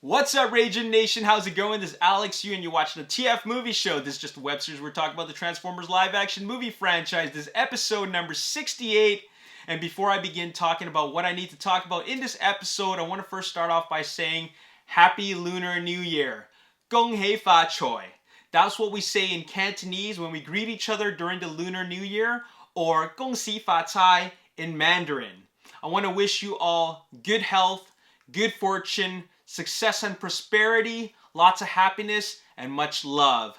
What's up, Ragin Nation? How's it going? This is Alex Yu, and you're watching the TF Movie Show. This is just a web series. We're talking about the Transformers live-action movie franchise. This is episode number 68. And before I begin talking about what I need to talk about in this episode, I want to first start off by saying Happy Lunar New Year. Gong hei fa choi. That's what we say in Cantonese when we greet each other during the Lunar New Year, or Gong xi fa cai in Mandarin. I want to wish you all good health, good fortune, success and prosperity, lots of happiness, and much love.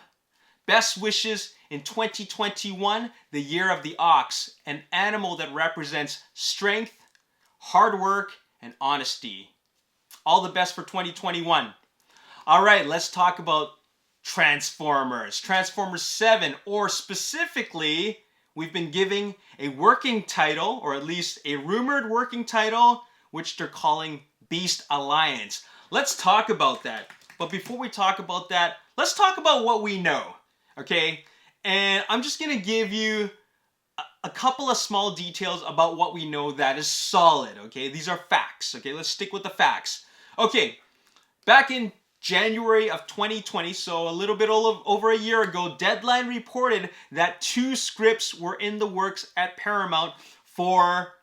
Best wishes in 2021, the year of the ox, an animal that represents strength, hard work, and honesty. All the best for 2021. All right, let's talk about Transformers. Transformers 7, or specifically, we've been giving a working title, or at least a rumored working title, which they're calling Beast Alliance. Let's talk about that. But before we talk about that, let's talk about what we know, okay? And I'm just going to give you a couple of small details about what we know that is solid, okay? These are facts, okay? Let's stick with the facts. Okay, back in January of 2020, so a little bit over a year ago, Deadline reported that 2 scripts were in the works at Paramount for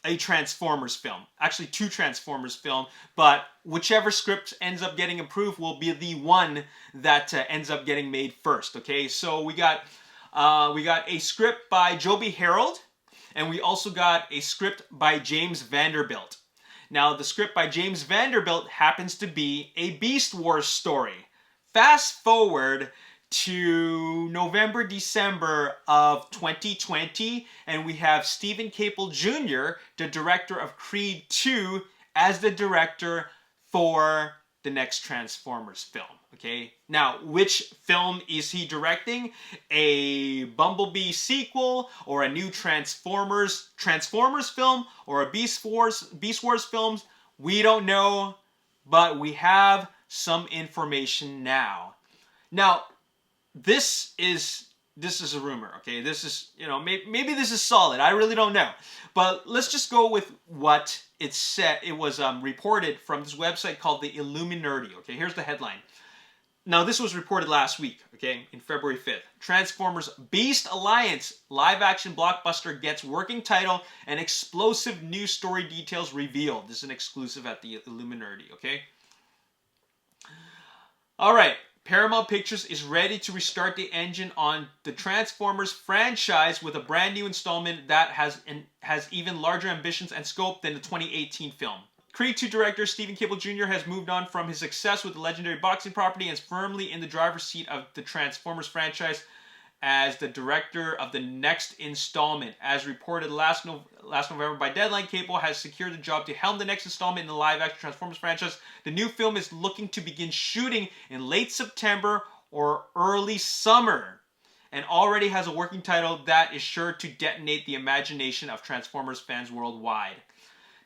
a Transformers film. Actually, 2 Transformers film, but whichever script ends up getting approved will be the one that ends up getting made first, okay? So we got a script by Joby Harold, and we also got a script by James Vanderbilt. Now, the script by James Vanderbilt happens to be a Beast Wars story. Fast forward to November, December of 2020, and we have Stephen Caple Jr., the director of Creed 2, as the director for the next Transformers film, okay? Now, which film is he directing? A Bumblebee sequel, or a new Transformers film, or a Beast Wars film? We don't know, but we have some information now. Now, this is a rumor, okay? This is, maybe this is solid. I really don't know. But let's just go with what it said. It was reported from this website called the Illuminati, okay? Here's the headline. Now, this was reported last week, okay, in February 5th. Transformers Beast Alliance live-action blockbuster gets working title and explosive news story details revealed. This is an exclusive at the Illuminati, okay? All right. Paramount Pictures is ready to restart the engine on the Transformers franchise with a brand new installment that has even larger ambitions and scope than the 2018 film. Creed 2 director Stephen Caple Jr. has moved on from his success with the legendary boxing property and is firmly in the driver's seat of the Transformers franchise as the director of the next installment. As reported last November by Deadline, Caple has secured the job to helm the next installment in the live-action Transformers franchise. The new film is looking to begin shooting in late September or early summer, and already has a working title that is sure to detonate the imagination of Transformers fans worldwide.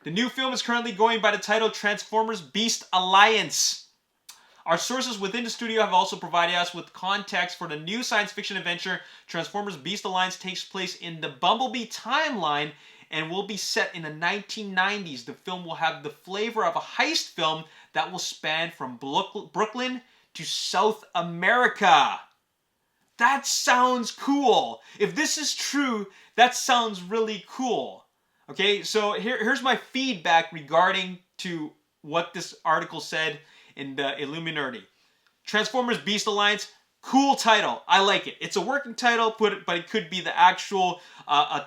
The new film is currently going by the title Transformers Beast Alliance. Our sources within the studio have also provided us with context for the new science fiction adventure. Transformers Beast Alliance takes place in the Bumblebee timeline and will be set in the 1990s. The film will have the flavor of a heist film that will span from Brooklyn to South America. That sounds cool. If this is true, that sounds really cool. Okay, so here's my feedback regarding to what this article said in the Illuminati. Transformers Beast Alliance, cool title. I like it. It's a working title, but it could be the actual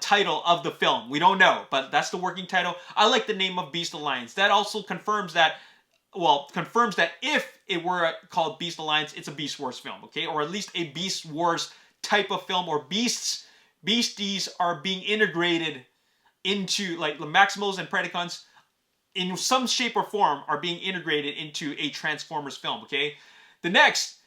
title of the film. We don't know, but that's the working title. I like the name of Beast Alliance. That also confirms that if it were called Beast Alliance, it's a Beast Wars film, okay? Or at least a Beast Wars type of film, or beasties are being integrated into, like the Maximals and Predacons, in some shape or form are being integrated into a Transformers film, okay? The next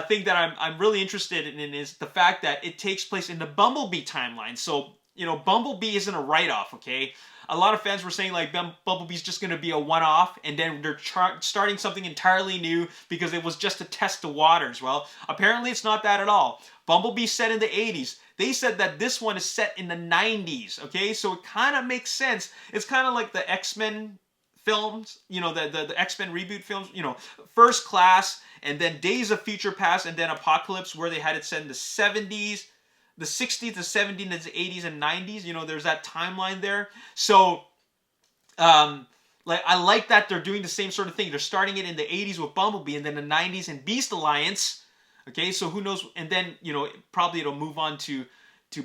thing that I'm really interested in is the fact that it takes place in the Bumblebee timeline. So, Bumblebee isn't a write-off, okay? A lot of fans were saying, like, Bumblebee's just going to be a one-off, and then they're starting something entirely new because it was just to test the waters. Well, apparently it's not that at all. Bumblebee's set in the 80s. They said that this one is set in the 90s, okay? So it kind of makes sense. It's kind of like the X-Men films, the X-Men reboot films, First Class, and then Days of Future Past, and then Apocalypse, where they had it set in the 70s, the 60s, the 70s, the 80s, and 90s. There's that timeline there. So, I like that they're doing the same sort of thing. They're starting it in the 80s with Bumblebee, and then the 90s in Beast Alliance. Okay, so who knows? And then, probably it'll move on to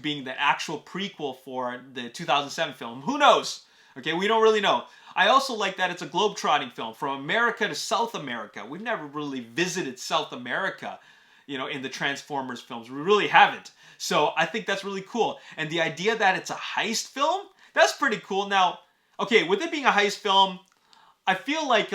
being the actual prequel for the 2007 film. Who knows? Okay, we don't really know. I also like that it's a globe-trotting film from America to South America. We've never really visited South America, in the Transformers films. We really haven't. So I think that's really cool. And the idea that it's a heist film, that's pretty cool. Now, okay, with it being a heist film, I feel like,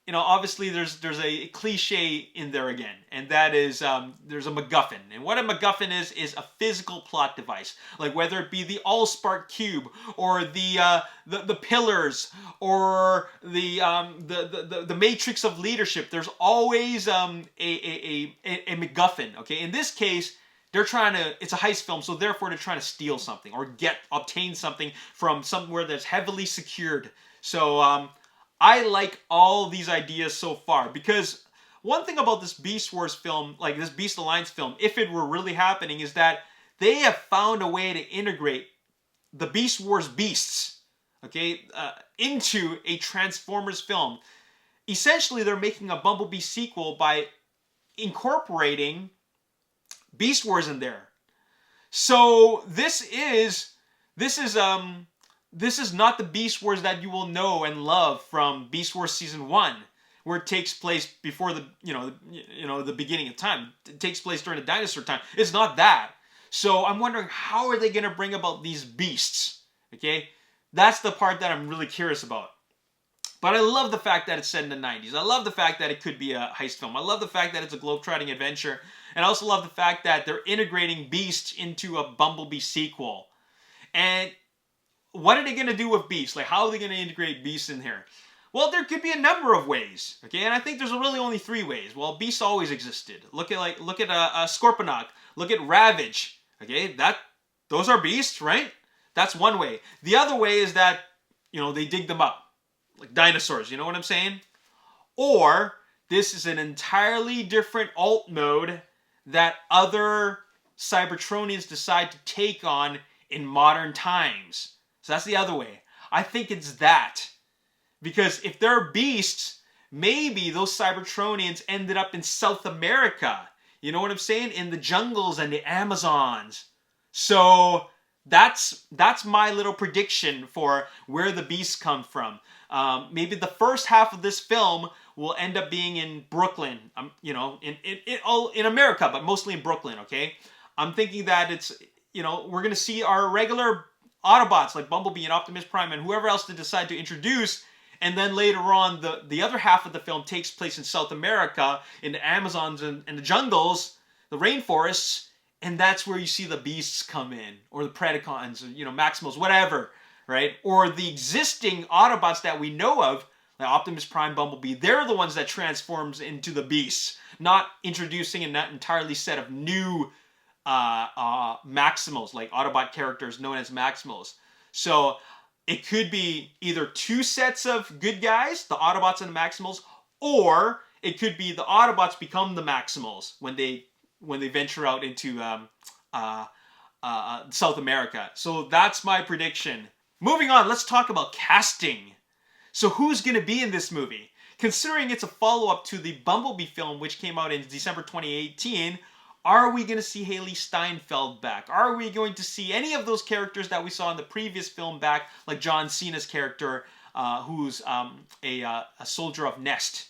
obviously there's a cliche in there again, and that is there's a MacGuffin. And what a MacGuffin is a physical plot device, like whether it be the Allspark cube or the pillars or the matrix of leadership. There's always a MacGuffin. Okay, in this case, it's a heist film, so therefore they're trying to steal something or obtain something from somewhere that's heavily secured. So I like all these ideas so far, because one thing about this Beast Wars film, like this Beast Alliance film, if it were really happening, is that they have found a way to integrate the Beast Wars beasts, okay, into a Transformers film. Essentially, they're making a Bumblebee sequel by incorporating Beast Wars in there. So this is not the Beast Wars that you will know and love from Beast Wars Season 1, where it takes place before the beginning of time. It takes place during the dinosaur time. It's not that. So I'm wondering, how are they going to bring about these beasts? Okay? That's the part that I'm really curious about. But I love the fact that it's set in the 90s. I love the fact that it could be a heist film. I love the fact that it's a globe-trotting adventure. And I also love the fact that they're integrating Beast into a Bumblebee sequel. And what are they going to do with Beast? Like, how are they going to integrate Beast in here? Well, there could be a number of ways, okay? And I think there's really only 3 ways. Well, Beast always existed. Look at Scorponok. Look at Ravage, okay? Those are beasts, right? That's one way. The other way is that, they dig them up, like dinosaurs, you know what I'm saying? Or this is an entirely different alt mode that other Cybertronians decide to take on in modern times. So that's the other way. I think it's that. Because if they're beasts, maybe those Cybertronians ended up in South America. You know what I'm saying? In the jungles and the Amazons. So that's my little prediction for where the beasts come from. Maybe the first half of this film will end up being in Brooklyn, in America, but mostly in Brooklyn, okay? I'm thinking that it's, we're going to see our regular Autobots like Bumblebee and Optimus Prime and whoever else they decide to introduce, and then later on, the other half of the film takes place in South America, in the Amazons and the jungles, the rainforests, and that's where you see the beasts come in, or the Predacons, or, Maximals, whatever, right? Or the existing Autobots that we know of, like Optimus Prime, Bumblebee, they're the ones that transforms into the beasts, not introducing an entirely set of new Maximals, like Autobot characters known as Maximals. So it could be either 2 sets of good guys, the Autobots and the Maximals, or it could be the Autobots become the Maximals when they venture out into South America. So that's my prediction. Moving on, let's talk about casting. So who's going to be in this movie? Considering it's a follow-up to the Bumblebee film, which came out in December 2018, are we going to see Haley Steinfeld back? Are we going to see any of those characters that we saw in the previous film back, like John Cena's character, who's a soldier of Nest?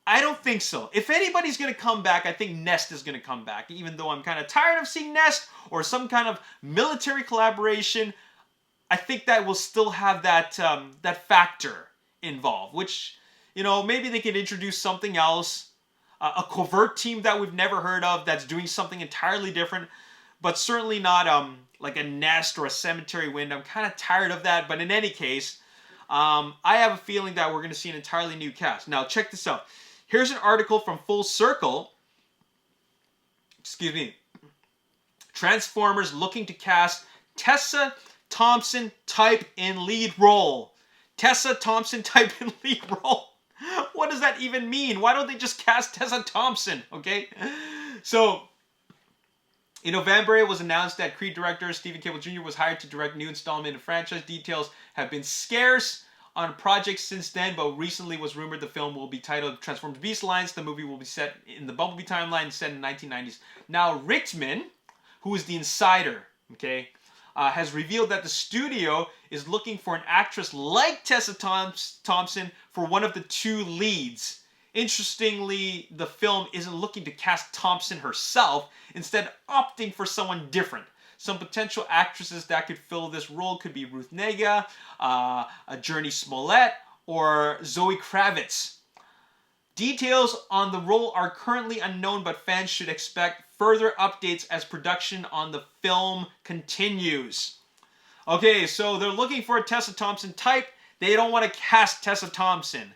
I don't think so. If anybody's going to come back, I think Nest is going to come back, even though I'm kind of tired of seeing Nest or some kind of military collaboration. I think that will still have that factor involved, which, maybe they could introduce something else, a covert team that we've never heard of that's doing something entirely different, but certainly not like a Nest or a Cemetery Wind. I'm kind of tired of that, but in any case, I have a feeling that we're going to see an entirely new cast. Now, check this out. Here's an article from Full Circle. Transformers looking to cast Tessa Thompson type in lead role. Tessa Thompson type in lead role. What does that even mean? Why don't they just cast Tessa Thompson, okay? So, in November, it was announced that Creed director Stephen Cable Jr. was hired to direct new installment of the franchise. Details have been scarce on projects since then, but recently was rumored the film will be titled Transformers Beast Alliance. The movie will be set in the Bumblebee timeline, set in the 1990s. Now, Rickman, who is the insider, okay, has revealed that the studio is looking for an actress like Tessa Thompson for one of the two leads. Interestingly, the film isn't looking to cast Thompson herself, instead opting for someone different. Some potential actresses that could fill this role could be Ruth Negga, Journey Smollett, or Zoe Kravitz. Details on the role are currently unknown, but fans should expect further updates as production on the film continues. Okay, so they're looking for a Tessa Thompson type. They don't want to cast Tessa Thompson.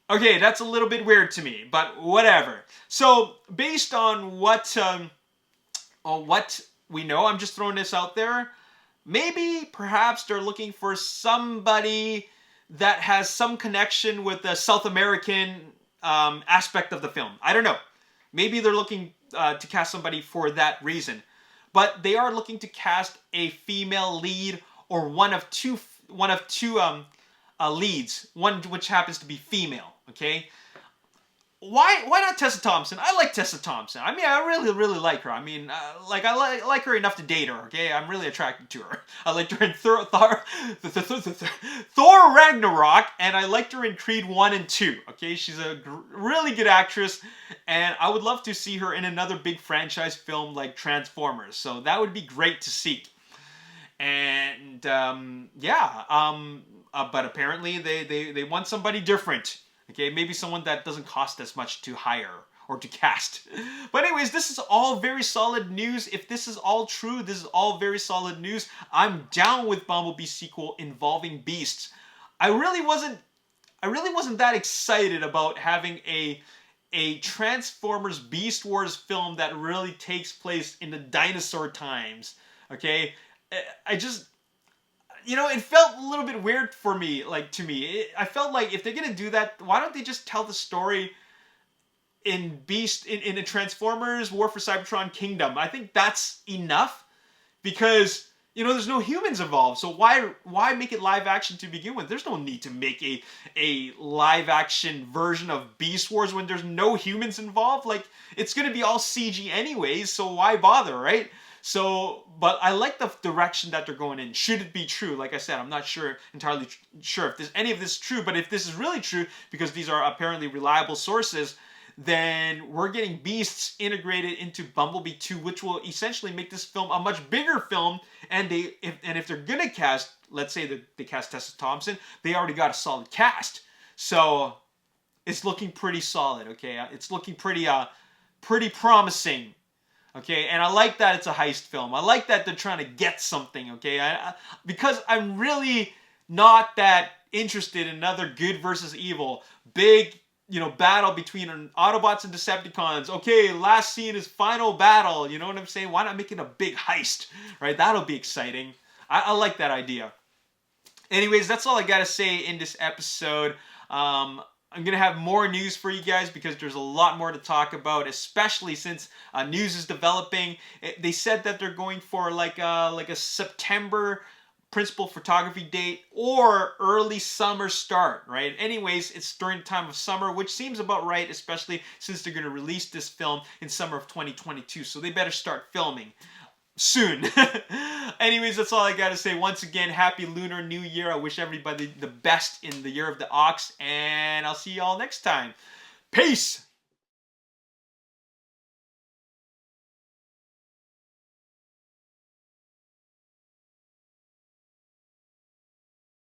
Okay, that's a little bit weird to me, but whatever. So, based on what we know, I'm just throwing this out there. Maybe, perhaps, they're looking for somebody that has some connection with the South American aspect of the film. I don't know. Maybe they're looking to cast somebody for that reason. But they are looking to cast a female lead or one of two leads, one which happens to be female, okay? Why not Tessa Thompson? I like Tessa Thompson. I mean, I really like her. I mean, I like her enough to date her, okay? I'm really attracted to her. I liked her in Thor Ragnarok, and I liked her in Creed 1 and 2, okay? She's a really good actress, and I would love to see her in another big franchise film like Transformers, so that would be great to see. And, but apparently they want somebody different. Okay, maybe someone that doesn't cost as much to hire or to cast. But anyways, this is all very solid news. If this is all true, this is all very solid news. I'm down with Bumblebee sequel involving beasts. I really wasn't that excited about having a Transformers Beast Wars film that really takes place in the dinosaur times. Okay, I just, it felt a little bit weird for me, to me. I felt like if they're going to do that, why don't they just tell the story in a Transformers War for Cybertron Kingdom? I think that's enough because, there's no humans involved. So why make it live action to begin with? There's no need to make a live action version of Beast Wars when there's no humans involved. It's going to be all CG anyways, so why bother, right? So, but I like the direction that they're going in. Should it be true? Like I said, I'm not entirely sure if any of this is true, but if this is really true, because these are apparently reliable sources, then we're getting beasts integrated into Bumblebee 2, which will essentially make this film a much bigger film. And if they're gonna cast, let's say that they cast Tessa Thompson, they already got a solid cast. So it's looking pretty solid. Okay, it's looking pretty promising. Okay, and I like that it's a heist film. I like that they're trying to get something, okay? Because I'm really not that interested in another good versus evil. Big, battle between Autobots and Decepticons. Okay, last scene is final battle. You know what I'm saying? Why not make it a big heist, right? That'll be exciting. I like that idea. Anyways, that's all I got to say in this episode. I'm going to have more news for you guys because there's a lot more to talk about, especially since news is developing. They said that they're going for like a September principal photography date or early summer start, right? Anyways, it's during the time of summer, which seems about right, especially since they're going to release this film in summer of 2022. So they better start filming soon. Anyways, that's all I gotta say. Once again, happy Lunar New Year. I wish everybody the best in the year of the ox, and I'll see you all next time. Peace!